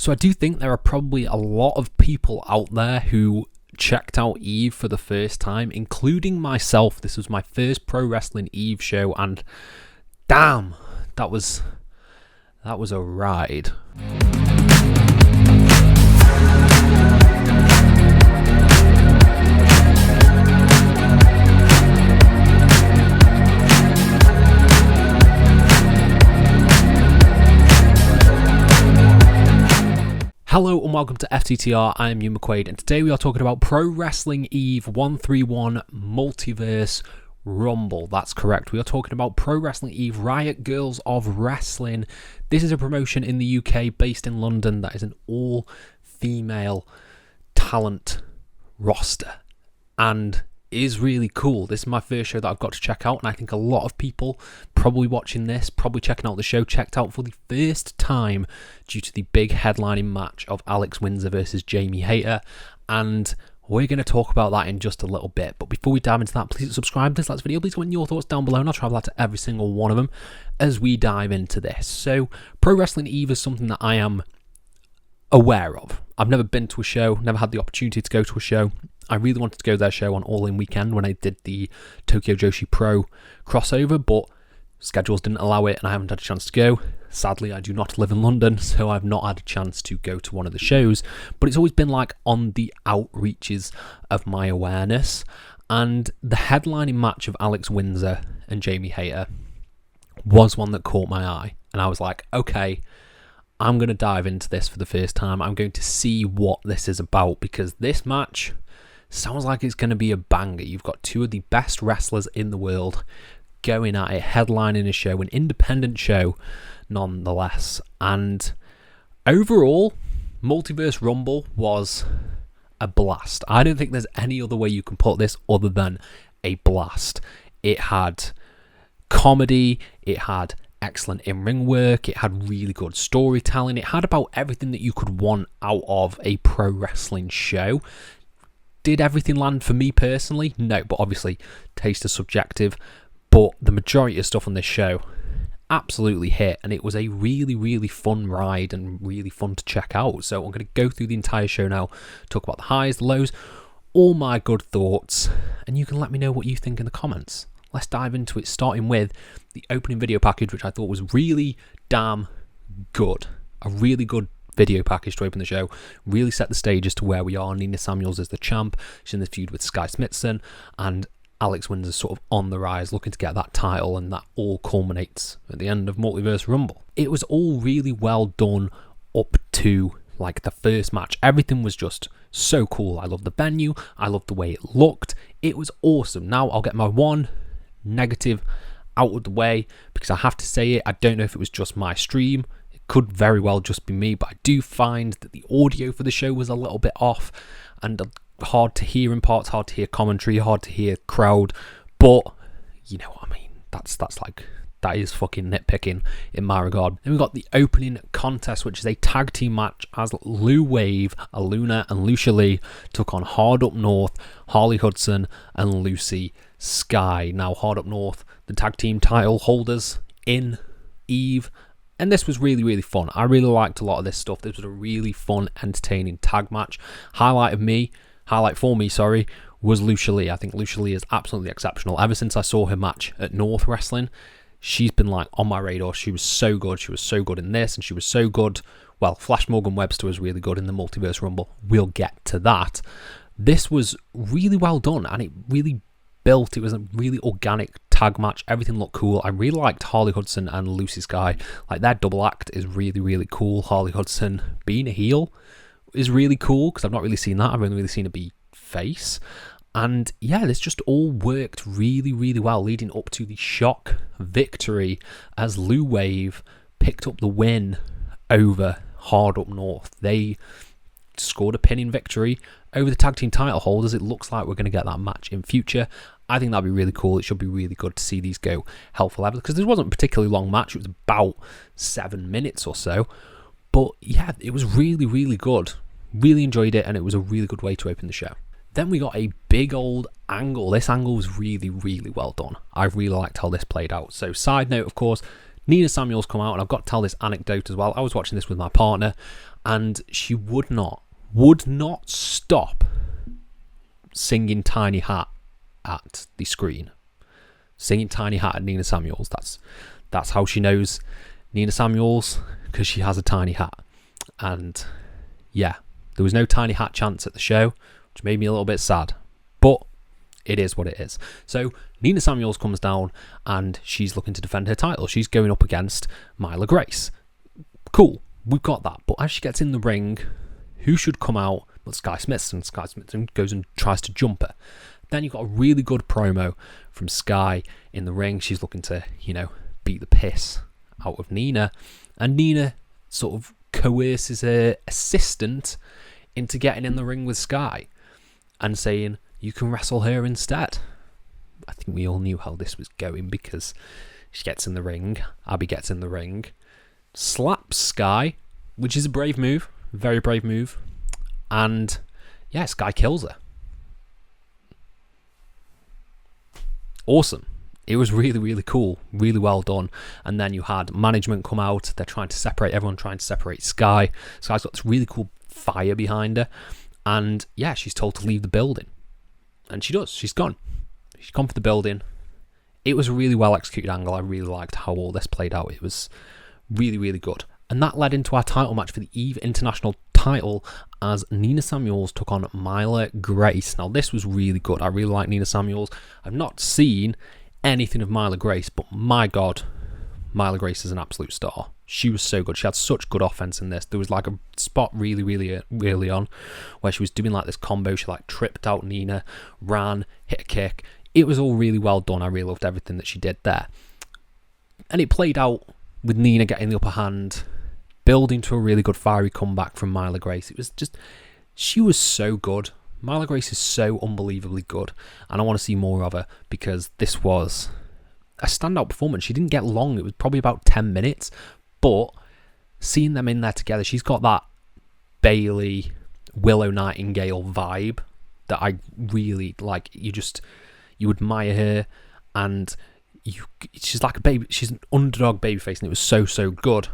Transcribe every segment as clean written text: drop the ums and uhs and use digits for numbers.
So I do think there are probably a lot of people out there who checked out Eve for the first time, including myself. This was my first Pro Wrestling Eve show, and damn, that was a ride. Hello and welcome to FTTR, I am Hugh McQuaid, and today we are talking about Pro Wrestling Eve 131 Multiverse Rumble. That's correct, we are talking about Pro Wrestling Eve Riot Girls of Wrestling. This is a promotion in the UK based in London that is an all-female talent roster and is really cool. This is my first show that I've got to check out, and I think a lot of people probably watching this, probably checking out the show, checked out for the first time due to the big headlining match of Alex Windsor versus Jamie Hayter, and we're going to talk about that in just a little bit. But before we dive into that, please subscribe to this last video, please comment your thoughts down below, and I'll try that to every single one of them as we dive into this. So Pro Wrestling Eve is something that I am aware of. I've never been to a show, never had the opportunity to go to a show. I really wanted to go to their show on All In Weekend when I did the Tokyo Joshi Pro crossover, but schedules didn't allow it and I haven't had a chance to go. Sadly, I do not live in London, so I've not had a chance to go to one of the shows, but it's always been like on the outreaches of my awareness. And the headlining match of Alex Windsor and Jamie Hayter was one that caught my eye, and I was like, okay, I'm going to dive into this for the first time. I'm going to see what this is about, because this match sounds like it's going to be a banger. You've got two of the best wrestlers in the world going at it, headlining a show, an independent show nonetheless. And overall, Multiverse Rumble was a blast. I don't think there's any other way you can put this other than a blast. It had comedy, it had excellent in-ring work, it had really good storytelling, it had about everything that you could want out of a pro wrestling show. Did everything land for me personally? No, but obviously taste is subjective, but the majority of stuff on this show absolutely hit, and it was a really, really fun ride and really fun to check out. So I'm going to go through the entire show now, talk about the highs, the lows, all my good thoughts, and you can let me know what you think in the comments. Let's dive into it, starting with the opening video package, which I thought was really damn good. A really good video package to open the show, really set the stage as to where we are. Nina Samuels is the champ, she's in the feud with Sky Smithson, and Alex Windsor sort of on the rise, looking to get that title, and that all culminates at the end of Multiverse Rumble. It was all really well done up to like the first match. Everything was just so cool. I love the venue, I love the way it looked, it was awesome. Now I'll get my one negative out of the way, because I have to say it, I don't know if it was just my stream, could very well just be me, but I do find that the audio for the show was a little bit off and hard to hear in parts, hard to hear commentary, hard to hear crowd, but you know what I mean, that is fucking nitpicking in my regard. Then we got the opening contest, which is a tag team match as Lou Wave, Aluna and Lucia Lee took on Hard Up North, Harley Hudson and Lucy Sky. Now Hard Up North, the tag team title holders in Eve, and this was really, really fun. I really liked a lot of this stuff. This was a really fun, entertaining tag match. Highlight for me, was Lucia Lee. I think Lucia Lee is absolutely exceptional. Ever since I saw her match at North Wrestling, she's been like on my radar. She was so good. She was so good in this, and she was so good. Well, Flash Morgan Webster was really good in the Multiverse Rumble. We'll get to that. This was really well done, and it really built. It was a really organic tag match. Everything looked cool. I really liked Harley Hudson and Lucy Sky. Like, their double act is really, really cool. Harley Hudson being a heel is really cool, because I've not really seen that. I've only really seen her be face. And yeah, this just all worked really, really well, leading up to the shock victory as Lou Wave picked up the win over Hard Up North. They scored a pinning victory over the tag team title holders. It looks like we're going to get that match in future. I think that'd be really cool. It should be really good to see these go hell for leather, because this wasn't a particularly long match. It was about 7 minutes or so. But yeah, it was really, really good. Really enjoyed it, and it was a really good way to open the show. Then we got a big old angle. This angle was really, really well done. I really liked how this played out. So side note, of course, Nina Samuels come out, and I've got to tell this anecdote as well. I was watching this with my partner, And she would not stop singing Tiny Hat at the screen. Singing Tiny Hat at Nina Samuels. That's how she knows Nina Samuels, because she has a tiny hat. And yeah, there was no Tiny Hat chance at the show, which made me a little bit sad. But it is what it is. So Nina Samuels comes down and she's looking to defend her title. She's going up against Myla Grace. Cool, we've got that. But as she gets in the ring, who should come out but Sky Smith? And Sky Smith goes and tries to jump her. Then you've got a really good promo from Sky in the ring. She's looking to, beat the piss out of Nina. And Nina sort of coerces her assistant into getting in the ring with Sky and saying, you can wrestle her instead. I think we all knew how this was going, because she gets in the ring, Abby gets in the ring, slaps Sky, which is a brave move, very brave move, and yeah, Sky kills her. Awesome. It was really, really cool, really well done. And then you had management come out, they're trying to separate, everyone trying to separate Sky. Sky's got this really cool fire behind her, and yeah, she's told to leave the building. And she does. She's gone. She's gone for the building. It was a really well executed angle. I really liked how all this played out. It was really, really good. And that led into our title match for the EVE International title as Nina Samuels took on Myla Grace. Now, this was really good. I really like Nina Samuels. I've not seen anything of Myla Grace, but my God, Myla Grace is an absolute star. She was so good. She had such good offense in this. There was like a spot really, really early on where she was doing like this combo. She like tripped out Nina, ran, hit a kick. It was all really well done. I really loved everything that she did there. And it played out with Nina getting the upper hand, building to a really good fiery comeback from Myla Grace. It was just, she was so good. Myla Grace is so unbelievably good. And I want to see more of her, because this was a standout performance. She didn't get long. It was probably about 10 minutes. But seeing them in there together, she's got that Bayley, Willow Nightingale vibe that I really like. You admire her, and she's like a baby. She's an underdog babyface, and it was so, so good.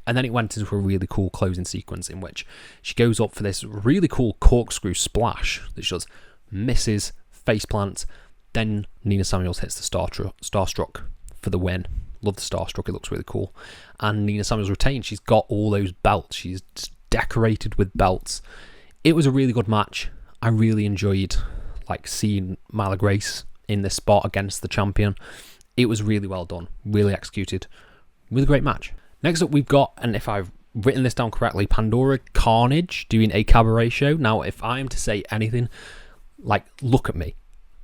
And then it went into a really cool closing sequence in which she goes up for this really cool corkscrew splash that she does, misses, faceplant. Then Nina Samuels hits the Starstruck for the win. Love the Starstruck, it looks really cool. And Nina Samuels retained. She's got all those belts. She's decorated with belts. It was a really good match. I really enjoyed seeing Myla Grace in this spot against the champion. It was really well done, really executed, really great match. Next up, we've got, and if I've written this down correctly, Pandora Carnage doing a cabaret show. Now, if I am to say anything, look at me.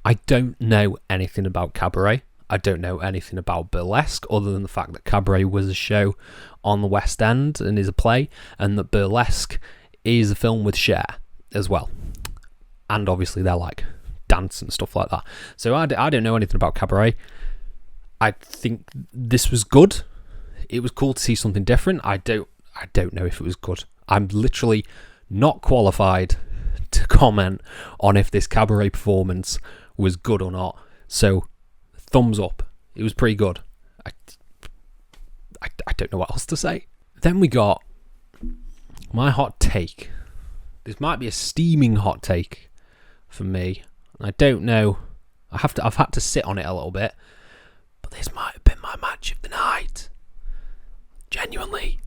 I don't know anything about cabaret. I don't know anything about burlesque, other than the fact that cabaret was a show on the West End and is a play, and that burlesque is a film with Cher as well. And obviously they're dance and stuff like that. So I don't know anything about cabaret. I think this was good. It was cool to see something different. I don't know if it was good. I'm literally not qualified to comment on if this cabaret performance was good or not. So thumbs up. It was pretty good. I don't know what else to say. Then we got my hot take. This might be a steaming hot take for me. I don't know. I've had to sit on it a little bit. But this might have been my match of the night. Genuinely.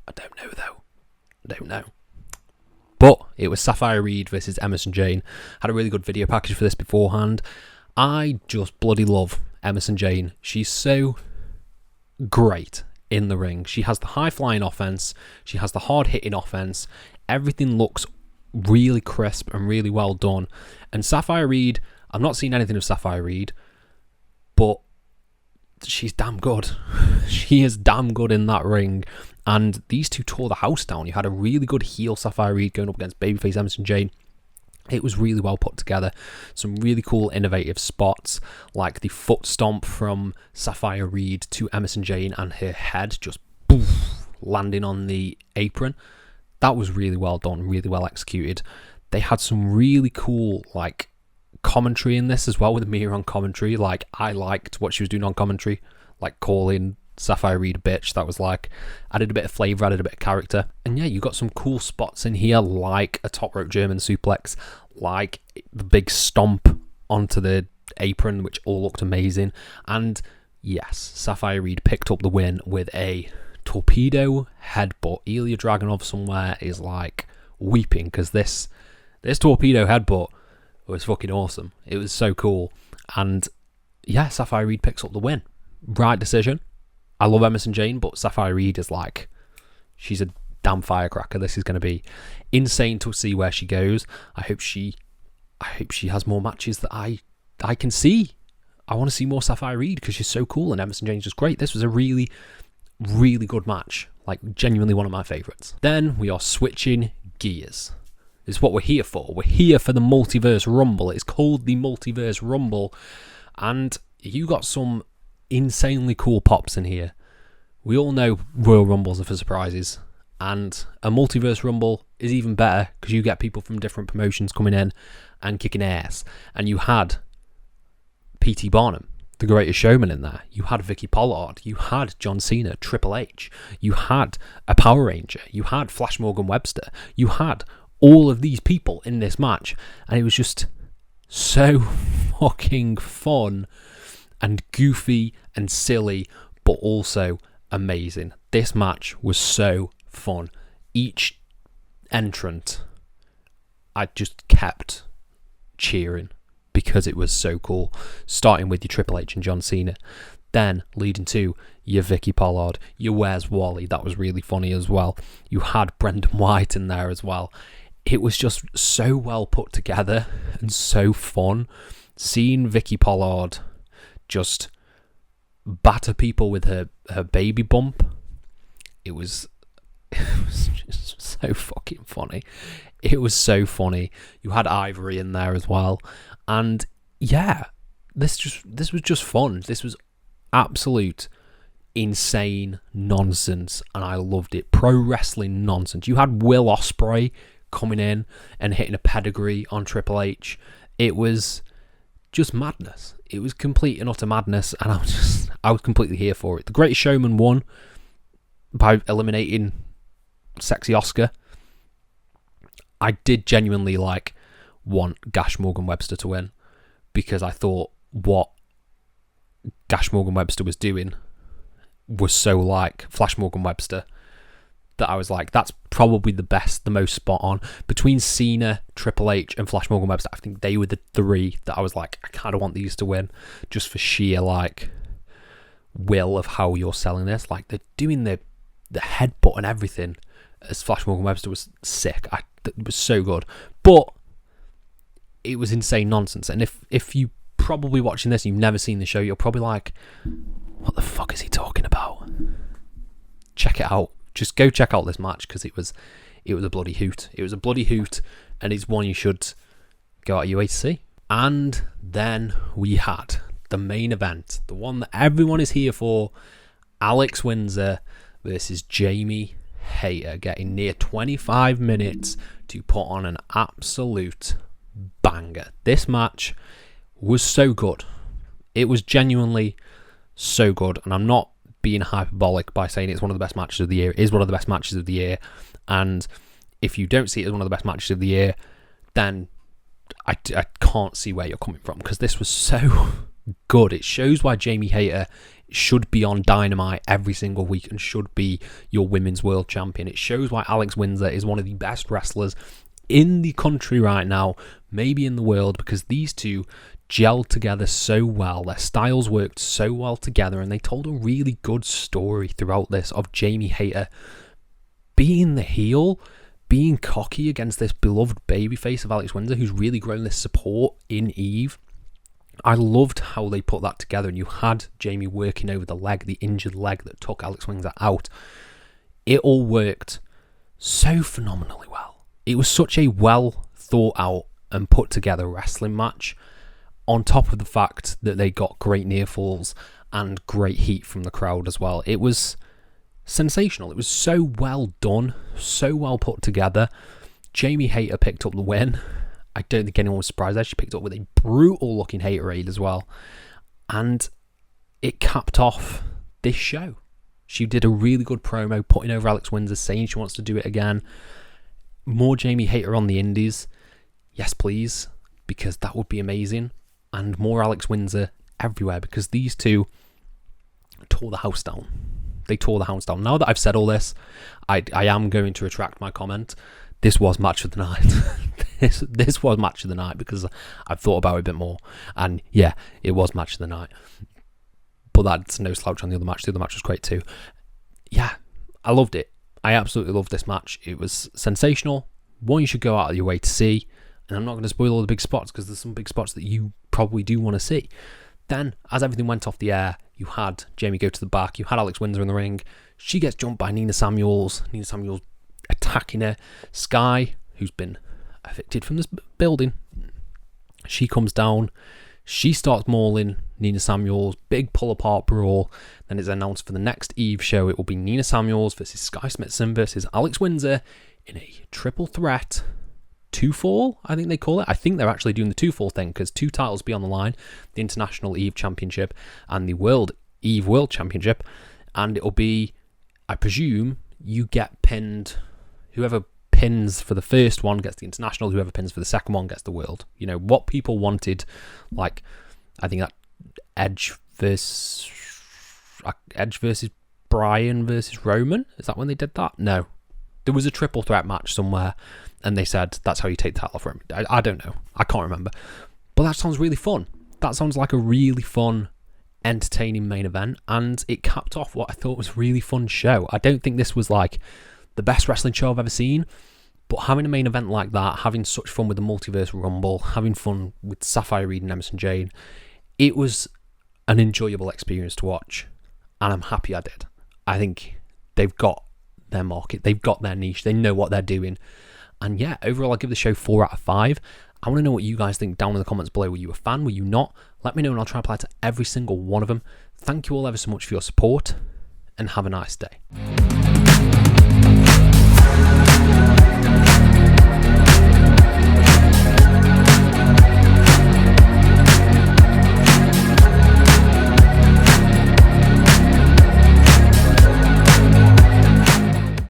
I don't know though. I don't know. But it was Sapphire Reed versus Emerson Jane. Had a really good video package for this beforehand. I just bloody love Emerson Jane. She's so great in the ring. She has the high-flying offense. She has the hard-hitting offense. Everything looks really crisp and really well done. And Sapphire Reed, I've not seen anything of Sapphire Reed, but she's damn good. She is damn good in that ring. And these two tore the house down. You had a really good heel Sapphire Reed going up against babyface Emerson Jane. It was really well put together. Some really cool, innovative spots, like the foot stomp from Sapphire Reed to Emerson Jane and her head just poof, landing on the apron. That was really well done, really well executed. They had some really cool, commentary in this as well with Mia on commentary. I liked what she was doing on commentary, calling Sapphire Reed a bitch. That was like, added a bit of flavour, added a bit of character. And yeah, you got some cool spots in here, like a top rope German suplex, like the big stomp onto the apron, which all looked amazing. And yes, Sapphire Reed picked up the win with a torpedo headbutt. Ilya Dragunov somewhere is like weeping because this torpedo headbutt was fucking awesome. It was so cool. And yeah, Sapphire Reed picks up the win. Right decision. I love Emerson Jane, but Sapphire Reed is like, she's a damn firecracker. This is going to be insane to see where she goes. I hope she has more matches that I can see. I want to see more Sapphire Reed because she's so cool and Emerson Jane's just great. This was a really, really good match. Like, genuinely one of my favourites. Then we are switching gears. This is what we're here for. We're here for the Multiverse Rumble. It's called the Multiverse Rumble. And you got some insanely cool pops in here. We all know Royal Rumbles are for surprises, and a Multiverse Rumble is even better because you get people from different promotions coming in and kicking ass. And you had P.T. Barnum, the Greatest Showman, in there. You had Vicky Pollard. You had John Cena, Triple H. You had a Power Ranger. You had Flash Morgan Webster. You had all of these people in this match, and it was just so fucking fun and goofy and silly, but also amazing. This match was so fun. Each entrant, I just kept cheering because it was so cool. Starting with your Triple H and John Cena, then leading to your Vicky Pollard, your Where's Wally. That was really funny as well. You had Brendan White in there as well. It was just so well put together and so fun. Seeing Vicky Pollard just batter people with her baby bump, it was just so fucking funny. It was so funny. You had Ivory in there as well, and yeah, this was just fun. This was absolute insane nonsense, and I loved it. Pro wrestling nonsense. You had Will Ospreay coming in and hitting a pedigree on Triple H. It was just madness. It was complete and utter madness, and I was completely here for it. The Greatest Showman won by eliminating Sexy Oscar. I did genuinely want Gash Morgan Webster to win because I thought what Gash Morgan Webster was doing was so like Flash Morgan Webster that I was like, that's probably the best, the most spot on. Between Cena, Triple H, and Flash Morgan Webster, I think they were the three that I was like, I kind of want these to win, just for sheer will of how you're selling this. Like, they're doing the headbutt and everything as Flash Morgan Webster was sick. It was so good, but it was insane nonsense. And if you probably watching this and you've never seen the show, you're probably like, what the fuck is he talking about? Check it out. Just go check out this match because it was a bloody hoot. It was a bloody hoot, and it's one you should go out of your way to see. And then we had the main event, the one that everyone is here for, Alex Windsor versus Jamie Hayter, getting near 25 minutes to put on an absolute banger. This match was so good. It was genuinely so good, and I'm not being hyperbolic by saying it's one of the best matches of the year. It is one of the best matches of the year, and if you don't see it as one of the best matches of the year, then I can't see where you're coming from, because this was so good. It shows why Jamie Hayter should be on Dynamite every single week and should be your women's world champion. It shows why Alex Windsor is one of the best wrestlers in the country right now, maybe in the world, because these two gelled together so well. Their styles worked so well together, and they told a really good story throughout this of Jamie Hayter being the heel, being cocky against this beloved babyface of Alex Windsor, who's really grown this support in Eve. I loved how they put that together, and you had Jamie working over the injured leg that took Alex Windsor out. It all worked so phenomenally well. It was such a well thought out and put together wrestling match, on top of the fact that they got great near falls and great heat from the crowd as well. It was sensational. It was so well done, so well put together. Jamie Hayter picked up the win. I don't think anyone was surprised there. She picked up with a brutal looking Haterade as well. And it capped off this show. She did a really good promo, putting over Alex Windsor, saying she wants to do it again. More Jamie Hayter on the indies. Yes, please, because that would be amazing. And more Alex Windsor everywhere, because these two tore the house down. They tore the house down. Now that I've said all this, I am going to retract my comment. This was match of the night. this was match of the night, because I've thought about it a bit more. And yeah, it was match of the night. But that's no slouch on the other match. The other match was great too. Yeah, I loved it. I absolutely loved this match. It was sensational. One you should go out of your way to see. And I'm not going to spoil all the big spots, because there's some big spots that you probably do want to see. Then, as everything went off the air, you had Jamie go to the back. You had Alex Windsor in the ring. She gets jumped by Nina Samuels. Nina Samuels attacking her. Sky, who's been evicted from this building, she comes down. She starts mauling Nina Samuels. Big pull-apart brawl. Then it's announced for the next Eve show. It will be Nina Samuels versus Sky Smithson versus Alex Windsor in a triple threat. 2-fall, I think they call it. I think they're actually doing the 2-fall thing, because 2 titles be on the line. The International Eve Championship and the World Eve World Championship. And it'll be, I presume, you get pinned. Whoever pins for the first one gets the International. Whoever pins for the second one gets the World. You know, what people wanted, like, I think that Edge versus Bryan versus Roman. Is that when they did that? No. There was a triple threat match somewhere, and they said that's how you take the title off Roman. I don't know. I can't remember. But that sounds really fun. That sounds like a really fun, entertaining main event, and it capped off what I thought was a really fun show. I don't think this was like the best wrestling show I've ever seen, but having a main event like that, having such fun with the Multiverse Rumble, having fun with Sapphire Reed and Emerson Jane, it was an enjoyable experience to watch, and I'm happy I did. I think they've got their market, they've got their niche, they know what they're doing. And yeah, overall, I'll give the show 4 out of 5. I want to know what you guys think down in the comments below. Were you a fan? Were you not? Let me know, and I'll try and apply to every single one of them. Thank you all ever so much for your support, and have a nice day.